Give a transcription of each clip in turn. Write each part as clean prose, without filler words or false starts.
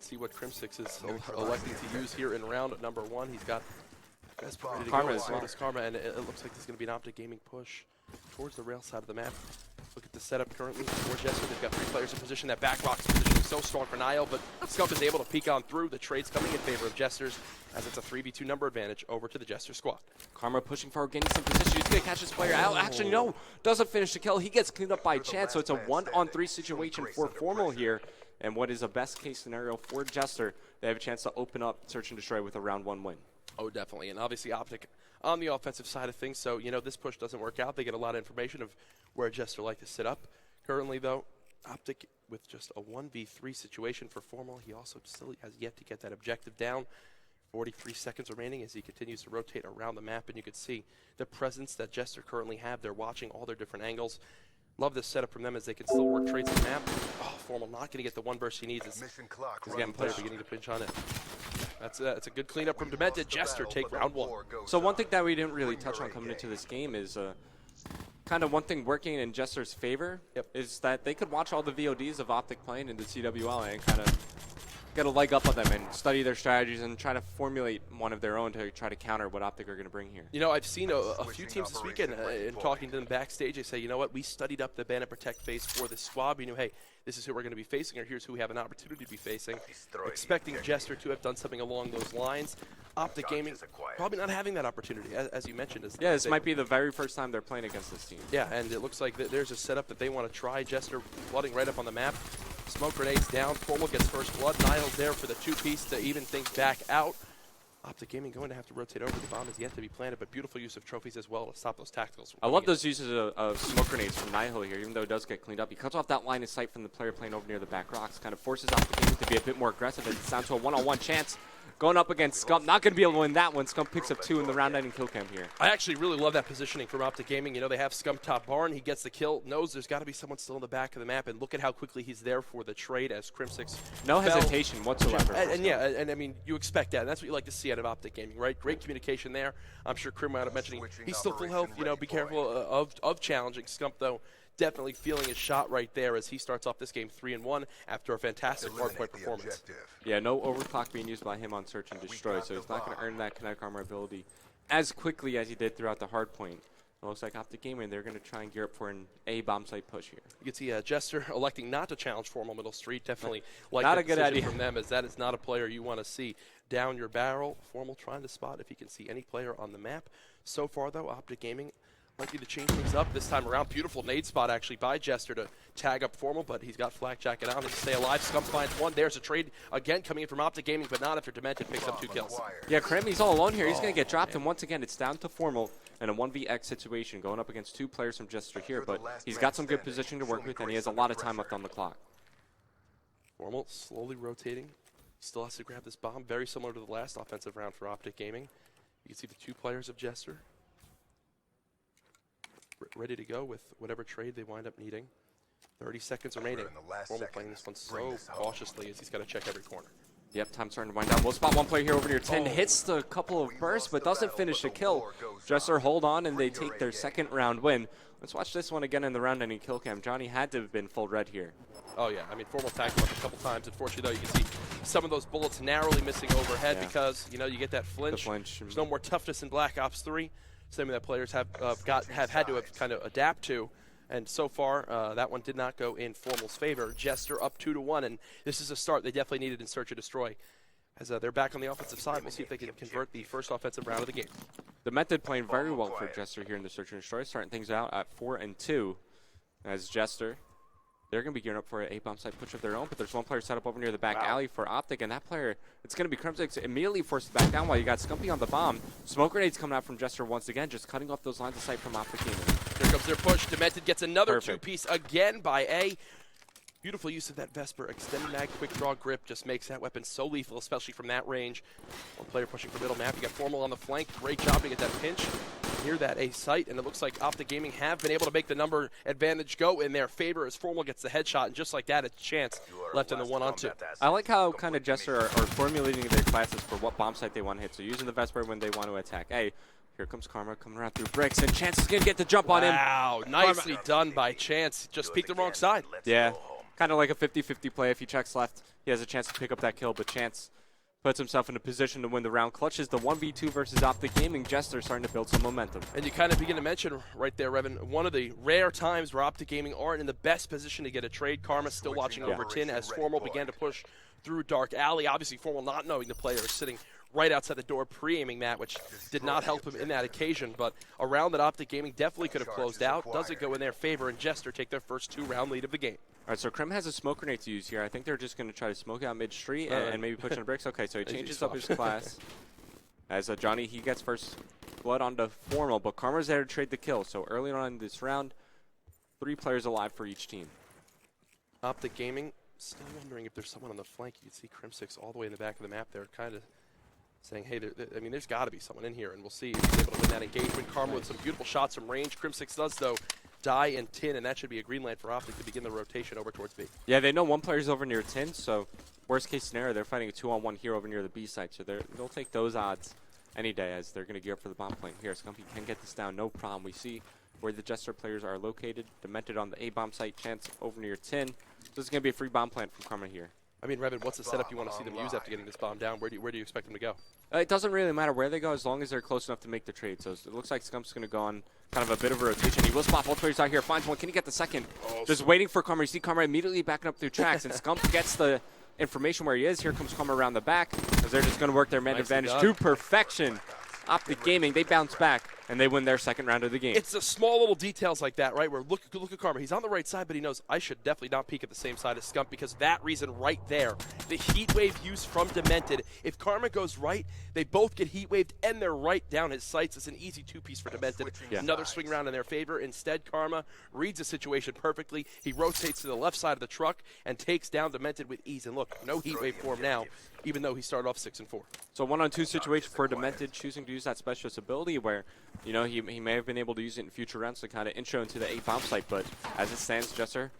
Let's see what Crimsix is electing to use here in round number 1. He's got ready to Karma go. as well. Karma, and it looks like there's going to be an OpTic Gaming push towards the rail side of the map. Look at the setup currently for Jester. They've got 3 players in position. That back box position is so strong for Niall, but Scump is able to peek on through. The trade's coming in favor of Jesters as it's a 3v2 number advantage over to the Jester squad. Karma pushing forward, getting some position. He's going to catch this player out. Actually, no, doesn't finish the kill. He gets cleaned up by chance, so it's a 1-on-3 situation for Formal here. And what is a best-case scenario for Jester, they have a chance to open up Search and Destroy with a round 1 win. Oh, definitely. And obviously OpTic on the offensive side of things. So, you know, this push doesn't work out. They get a lot of information of where Jester like to sit up. Currently, though, OpTic with just a 1v3 situation for Formal. He also still has yet to get that objective down. 43 seconds remaining as he continues to rotate around the map. And you can see the presence that Jester currently have. They're watching all their different angles. Love this setup from them as they can still work trades on the map. Oh, Formal not going to get the one burst he needs. He's getting player beginning to pinch on it. That's a good cleanup from Demented. Jester take round 1. So one thing that we didn't really touch on coming into this game is kind of one thing working in Jester's favor is that they could watch all the VODs of OpTic playing in the CWL and kind of get a leg up on them and study their strategies and try to formulate one of their own to try to counter what OpTic are going to bring here. You know, I've seen a few teams this weekend and talking to them backstage, they say, you know what, we studied up the ban and protect phase for this squad. We knew, hey, this is who we're going to be facing, or here's who we have an opportunity to be facing. Expecting Jester to have done something along those lines. OpTic Gaming probably not having that opportunity, as you mentioned. Yeah, this might be the very first time they're playing against this team. Yeah, and it looks like there's a setup that they want to try. Jester flooding right up on the map. Smoke grenades down. Formal gets first blood. Niall's there for the 2-piece to even things back out. OpTic Gaming going to have to rotate over. The bomb is yet to be planted, but beautiful use of trophies as well to stop those tacticals. I love those uses of smoke grenades from Niall here, even though it does get cleaned up. He cuts off that line of sight from the player playing over near the back rocks, kind of forces OpTic Gaming to be a bit more aggressive. It's down to a 1-on-1 chance. Going up against Scump, not going to be able to win that one. Scump picks up 2 in the round-ending kill cam here. I actually really love that positioning from OpTic Gaming. You know, they have Scump top barn. He gets the kill, knows there's got to be someone still in the back of the map, and look at how quickly he's there for the trade as Crimsix No hesitation whatsoever. And I mean, you expect that, and that's what you like to see out of OpTic Gaming, right? Great communication there. I'm sure Krim might have mentioned he's still full health. You know, be careful of challenging Scump, though. Definitely feeling his shot right there as he starts off this game 3-1 after a fantastic hardpoint performance. Yeah, no overclock being used by him on Search and Destroy, so he's not going to earn that kinetic armor ability as quickly as he did throughout the hardpoint. It looks like OpTic Gaming, they're going to try and gear up for an A bomb site push here. You can see Jester electing not to challenge Formal Middle Street. Definitely like not that a good decision idea from them, as that is not a player you want to see down your barrel. Formal trying to spot if he can see any player on the map. So far, though, OpTic Gaming likely to change things up this time around. Beautiful nade spot actually by Jester to tag up Formal, but he's got flak jacket on to stay alive. Scump finds one. There's a trade again coming in from OpTic Gaming, but not after Demented picks up 2 kills. Yeah, Krim, he's all alone here. He's going to get dropped, and once again, it's down to Formal in a 1vx situation, going up against 2 players from Jester here, but he's got some good position to work with, and he has a lot of time left on the clock. Formal slowly rotating. Still has to grab this bomb, very similar to the last offensive round for OpTic Gaming. You can see the 2 players of Jester ready to go with whatever trade they wind up needing. 30 seconds remaining. Formal playing this one so cautiously as he's got to check every corner. Yep, time starting to wind down. We'll spot one player here over near 10. Hits the couple of bursts, but doesn't finish the kill. Jester hold on, and they take their 2nd round win. Let's watch this one again in the round-ending kill cam. Johnny had to have been full red here. Oh, yeah. I mean, Formal tagged him up a couple times. Unfortunately, though, you can see some of those bullets narrowly missing overhead because, you know, you get that flinch. There's no more toughness in Black Ops 3. Something that players have had to have kind of adapt to, and so far that one did not go in Formal's favor. Jester up 2-1, and this is a start they definitely needed in Search and Destroy. As they're back on the offensive side, we'll see if they can convert the first offensive round of the game. The method playing very well for Jester here in the Search and Destroy, starting things out at 4-2, as Jester. They're going to be gearing up for an A-bomb site push of their own, but there's one player set up over near the back alley for OpTic, and that player, it's going to be Crimsix, immediately forced back down while you got Scumpy on the bomb. Smoke grenades coming out from Jester once again, just cutting off those lines of sight from OpTic Gaming. There comes their push. Demented gets another 2-piece again by A. Beautiful use of that Vesper. Extended mag, quick draw grip just makes that weapon so lethal, especially from that range. One player pushing for middle map. You got Formal on the flank. Great job to get that pinch near that A site, and it looks like OpTic Gaming have been able to make the number advantage go in their favor as Formal gets the headshot, and just like that, a chance left in the 1-on-2. I like how kind of Jester are formulating their classes for what bomb site they want to hit. So using the Vesper when they want to attack. Hey, here comes Karma coming around through bricks, and Chance is going to get the jump on him. Wow, nicely done by Chance. Just peeked the wrong side. Yeah. kind of like a 50-50 play. If he checks left, he has a chance to pick up that kill, but Chance puts himself in a position to win the round. Clutches the 1v2 versus OpTic Gaming. Jester starting to build some momentum. And you kind of begin to mention right there, Revan, one of the rare times where OpTic Gaming aren't in the best position to get a trade. Karma still watching over Tin as Formal began to push through Dark Alley. Obviously, Formal not knowing the player is sitting right outside the door, pre-aiming that, which did not help him in that occasion. But a round that OpTic Gaming definitely could have closed out. Doesn't go in their favor, and Jester take their first 2-round lead of the game. All right, so Krim has a smoke grenade to use here. I think they're just going to try to smoke out mid-street and maybe push on bricks. Okay, so he changes up his class. As Johnny, he gets first blood onto Formal, but Karma's there to trade the kill. So early on in this round, 3 players alive for each team. OpTic Gaming, still wondering if there's someone on the flank. You can see Crim6 all the way in the back of the map there, kind of saying, hey, I mean, there's got to be someone in here, and we'll see if he's able to win that engagement. Karma with some beautiful shots from range. Crim6 does, though, die and Tin, and that should be a green light for OpTic to begin the rotation over towards B. Yeah, they know one player's over near Tin, so worst case scenario, they're fighting a 2-on-1 here over near the B side, so they'll take those odds any day as they're going to gear up for the bomb point. Here, Scumpy can get this down, no problem. We see where the Jester players are located. Demented on the A bomb site, Chance over near Tin. So this is going to be a free bomb plant from Karma here. I mean, Revan, what's the setup you want to see them use after getting this bomb down? Where do you expect them to go? It doesn't really matter where they go as long as they're close enough to make the trade. So it looks like Scump's going to go on kind of a bit of a rotation. He will spot both players out here, finds one. Can he get the second? Just waiting for Karma. You see Karma immediately backing up through tracks, and Scump gets the information where he is. Here comes Karma around the back as they're just going to work their man advantage to perfection. OpTic Gaming, they bounce back, and they win their second round of the game. It's the small little details like that, right, where look at Karma. He's on the right side, but he knows I should definitely not peek at the same side as Scump because that reason right there, the heat wave use from Demented. If Karma goes right, they both get heat waved, and they're right down his sights. It's an easy 2-piece for Demented. Yeah. Another swing round in their favor. Instead, Karma reads the situation perfectly. He rotates to the left side of the truck and takes down Demented with ease. And look, no heat wave for him now, even though he started off 6-4. So 1-on-2 situation for Demented, choosing to use that specialist ability where, you know, he may have been able to use it in future rounds to kind of intro into the A bomb site, but as it stands, Jester,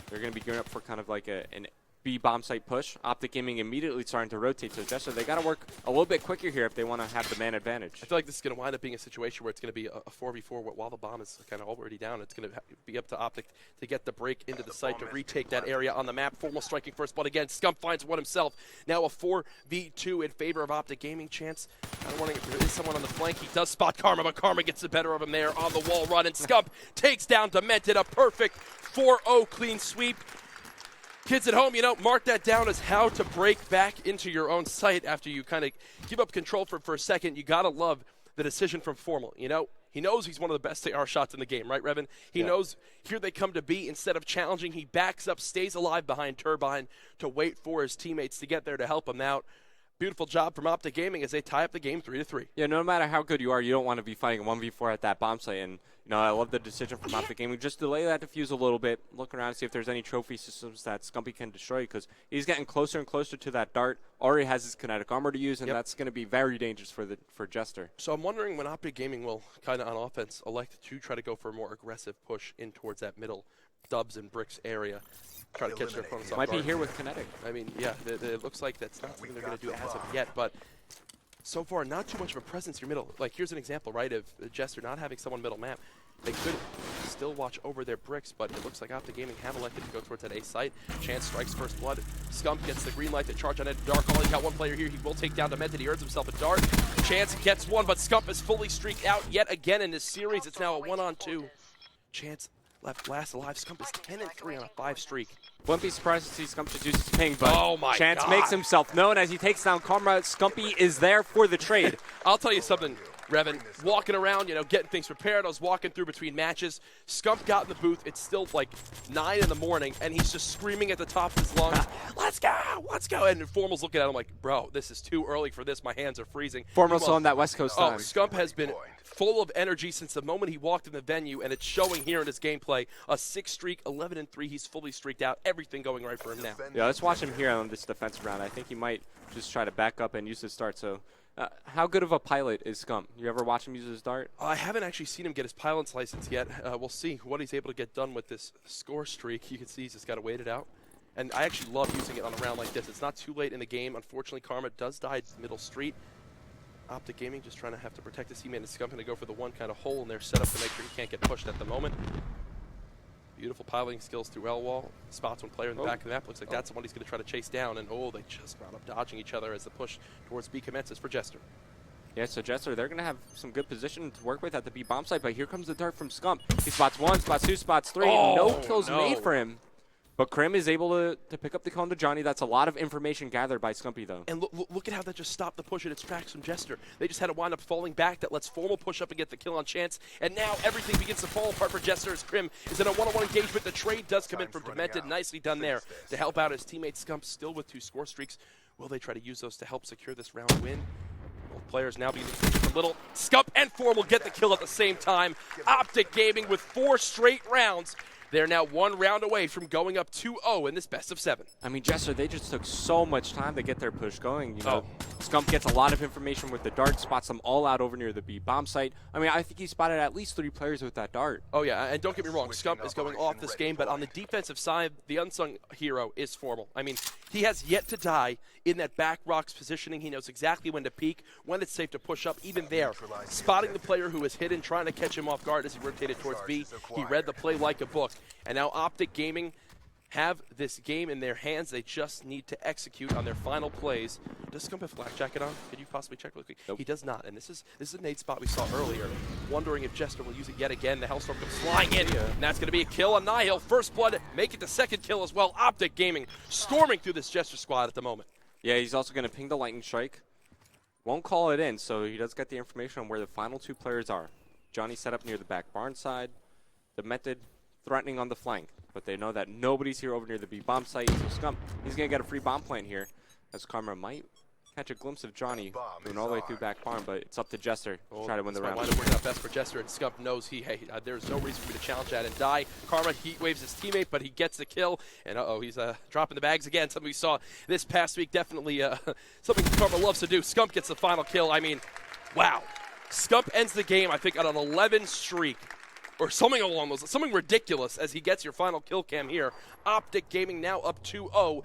they're going to be gearing up for kind of like an B bomb site push. OpTic Gaming immediately starting to rotate, so Jester, they got to work a little bit quicker here if they want to have the man advantage. I feel like this is going to wind up being a situation where it's going to be a 4v4 while the bomb is kind of already down. It's going to be up to OpTic to get the break into the site to retake that area on the map. Formal striking first blood again. Scump finds one himself. Now a 4v2 in favor of OpTic Gaming. Chance, I don't want to, there is someone on the flank. He does spot Karma, but Karma gets the better of him there on the wall run, and Scump takes down Demented. A perfect 4-0 clean sweep. Kids at home, you know, mark that down as how to break back into your own site after you kind of give up control for a second. You got to love the decision from Formal. You know, he knows he's one of the best AR shots in the game, right, Revan? He knows here they come to be. Instead of challenging, he backs up, stays alive behind Turbine to wait for his teammates to get there to help him out. Beautiful job from OpTic Gaming as they tie up the game 3-3. Yeah, no matter how good you are, you don't want to be fighting a 1v4 at that bomb site. And, you know, I love the decision from OpTic Gaming. Just delay that defuse a little bit. Look around and see if there's any trophy systems that Scumpy can destroy because he's getting closer and closer to that dart. Already has his kinetic armor to use, and that's going to be very dangerous for Jester. So I'm wondering when OpTic Gaming will kind of on offense elect to try to go for a more aggressive push in towards that middle dubs and bricks area. Try to catch their opponents off guard. Might be here with kinetic. I mean, yeah, it looks like that's not something they're going to do as of yet, but so far not too much of a presence in your middle. Like, here's an example, right, of Jester not having someone middle map. They could still watch over their bricks, but it looks like OpTic Gaming have elected to go towards that A site. Chance strikes first blood. Scump gets the green light to charge on it. Dark All, he's got one player here. He will take down Demented. He earns himself a dart. Chance gets one, but Scump is fully streaked out yet again in this series. It's now a 1-on-2. Chance last alive. Scump is 10-3 on a 5 streak. Wouldn't be surprised to see Scump just use his ping, but Chance makes himself known as he takes down Karma. Scumpy is there for the trade. I'll tell you something, Revan. Walking around, you know, getting things prepared. I was walking through between matches. Scump got in the booth. It's still like 9 in the morning, and he's just screaming at the top of his lungs, let's go, let's go. And Formal's looking at him like, bro, this is too early for this. My hands are freezing. Formal's on that West Coast time. Scump has been full of energy since the moment he walked in the venue, and it's showing here in his gameplay. A 6 streak, 11-3. He's fully streaked out. Everything going right for him now. Yeah, let's watch him here on this defensive round. I think he might just try to back up and use his start. So, how good of a pilot is Scump? You ever watch him use his dart? I haven't actually seen him get his pilot's license yet. We'll see what he's able to get done with this score streak. You can see he's just got to wait it out. And I actually love using it on a round like this. It's not too late in the game. Unfortunately, Karma does die middle street. OpTic Gaming just trying to have to protect his teammate, and Scump going to go for the one kind of hole in their setup to make sure he can't get pushed at the moment. Beautiful piloting skills through L wall. Spots one player in the back of the map. Looks like that's someone he's going to try to chase down. And they just wound up dodging each other as the push towards B commences for Jester. Yeah, so Jester, they're going to have some good position to work with at the B bomb site, but here comes the dart from Scump. He spots 1, spots 2, spots 3. No kills made for him. But Krim is able to pick up the kill onto Johnny. That's a lot of information gathered by Scumpy, though. And look at how that just stopped the push and its tracks from Jester. They just had to wind up falling back. That lets Formal push up and get the kill on chance. And now everything begins to fall apart for Jester as Krim is in a one-on-one engagement. The trade does come in from Demented. Nicely done there to help out his teammate Scump, still with 2 score streaks. Will they try to use those to help secure this round win? Both players now begin to switch from little. Scump and Formal get the kill at the same time. OpTic Gaming with 4 straight rounds. They're now 1 round away from going up 2-0 in this best of 7. I mean, Jester, they just took so much time to get their push going. You know, Scump gets a lot of information with the dart, spots them all out over near the B bomb site. I mean, I think he spotted at least 3 players with that dart. Oh, yeah, and don't get me wrong, Scump is going off this game, but on the defensive side, the unsung hero is Formal. I mean, he has yet to die in that back rocks positioning. He knows exactly when to peek, when it's safe to push up, even there. Spotting the player who was hidden, trying to catch him off guard as he rotated towards B. He read the play like a book. And now OpTic Gaming have this game in their hands. They just need to execute on their final plays. Does Scump have flak jacket on? Could you possibly check really quick? Nope. He does not. And this is a nade spot we saw earlier. Wondering if Jester will use it yet again. The Hellstorm comes flying in. And that's going to be a kill on Nihil. First blood, make it the second kill as well. OpTic Gaming storming through this Jester squad at the moment. Yeah, he's also going to ping the lightning strike. Won't call it in, so he does get the information on where the final 2 players are. Johnny set up near the back barn side. The Method threatening on the flank. But they know that nobody's here over near the B bomb site. So Scump, he's going to get a free bomb plant here. As Karma might catch a glimpse of Johnny going all the way through back barn, but it's up to Jester to try to win the round. Might have worked out best for Jester, and Scump knows there's no reason for me to challenge that and die. Karma heat waves his teammate, but he gets the kill. And he's dropping the bags again. Something we saw this past week. Definitely something Karma loves to do. Scump gets the final kill. I mean, wow. Scump ends the game, I think, on an 11 streak. Or something along those, something ridiculous as he gets your final kill cam here. OpTic Gaming now up 2-0.